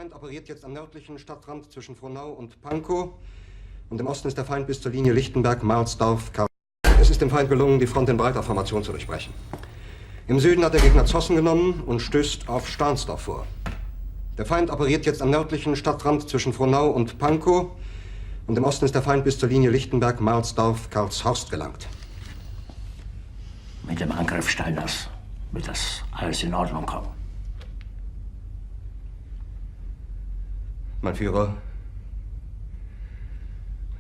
Feind operiert jetzt am nördlichen Stadtrand zwischen Frohnau und Pankow. Und im Osten ist der Feind bis zur Linie Lichtenberg-Marsdorf-Karl. Es ist dem Feind gelungen, die Front in breiter Formation zu durchbrechen. Im Süden hat der Gegner Zossen genommen und stößt auf Stahnsdorf vor. Der Feind operiert jetzt am nördlichen Stadtrand zwischen Frohnau und Pankow. Und im Osten ist der Feind bis zur Linie Lichtenberg-Marsdorf-Karlshorst gelangt. Mit dem Angriff Steiners wird das alles in Ordnung kommen. Mein Führer,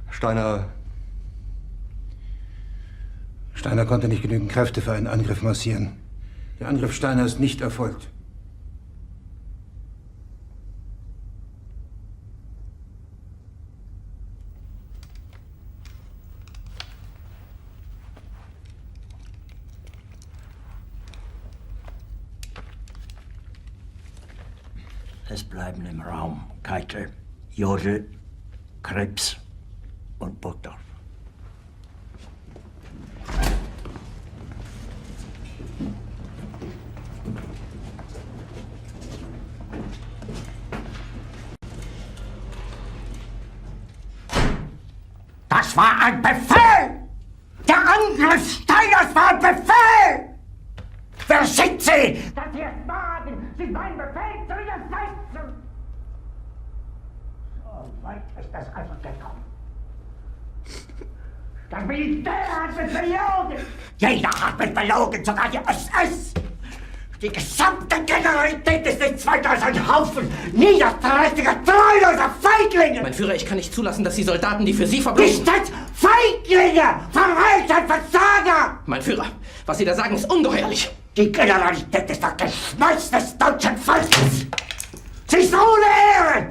Steiner konnte nicht genügend Kräfte für einen Angriff massieren. Der Angriff Steiner ist nicht erfolgt. Es bleiben im Raum Keitel, Jodl, Krebs und Burgdorf. Das war ein Befehl! Der Angriff Steiners war ein Befehl! Wer sind Sie, dass Sie es wagen, sich meinen Befehl zu widersetzen? So weit ist es also gekommen. Das Militär hat mich belogen! Jeder hat mich belogen, sogar die SS! Die gesamte Generalität ist nichts weiter als ein Haufen niederträchtiger, treuloser Feiglinge! Mein Führer, ich kann nicht zulassen, dass die Soldaten, die für Sie verbringen... Nicht als Feiglinge! Verreiter, Versager! Mein Führer, was Sie da sagen, ist ungeheuerlich! Die Generalität ist das Geschmeiß des deutschen Volkes! Sie ist ohne Ehre!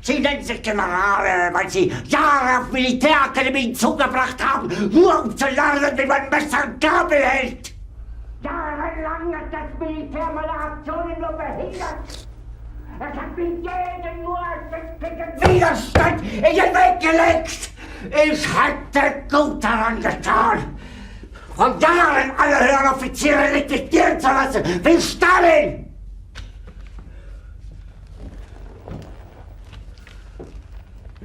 Sie nennen sich Generale, weil Sie Jahre auf Militärakademien zugebracht haben, nur um zu lernen, wie man Messer und Gabel hält! Jahrelang hat das Militär meine Aktionen nur behindert! Es hat mir jeden nur ersichtlichen Widerstand in den Weg gelegt! Ich hätte gut daran getan, von Jahren alle höheren Offiziere liquidieren zu lassen, wie Stalin!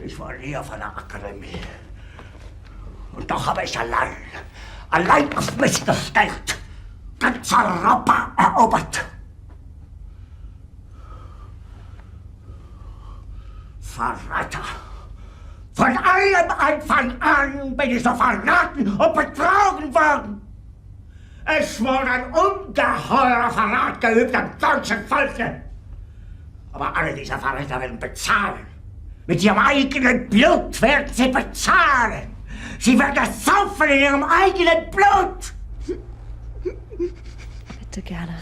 Ich war nie auf einer Akademie. Und doch habe ich allein auf mich gestellt, ganz Europa erobert. Verräter! Von allem Anfang an bin ich so verraten und betrogen worden. Es wurde ein ungeheurer Verrat geübt am deutschen Volke. Aber alle diese Verräter werden bezahlen. Mit ihrem eigenen Blut werden sie bezahlen. Sie werden es saufen in ihrem eigenen Blut. Bitte gerne.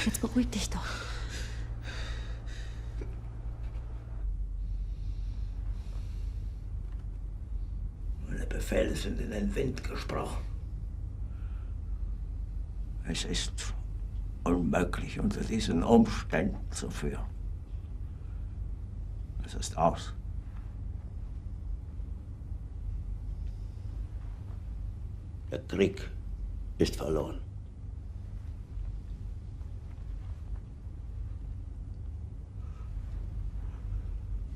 Jetzt beruhig dich doch. Meine Befehle sind in den Wind gesprochen. Es ist unmöglich, unter diesen Umständen zu führen. Es ist aus. Der Krieg ist verloren.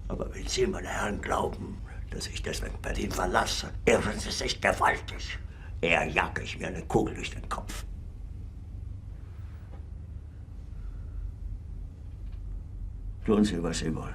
Aber wenn Sie, meine Herren, glauben, dass ich deswegen Berlin verlasse, irren Sie sich gewaltig. Eher jage ich mir eine Kugel durch den Kopf. Tun Sie, was Sie wollen.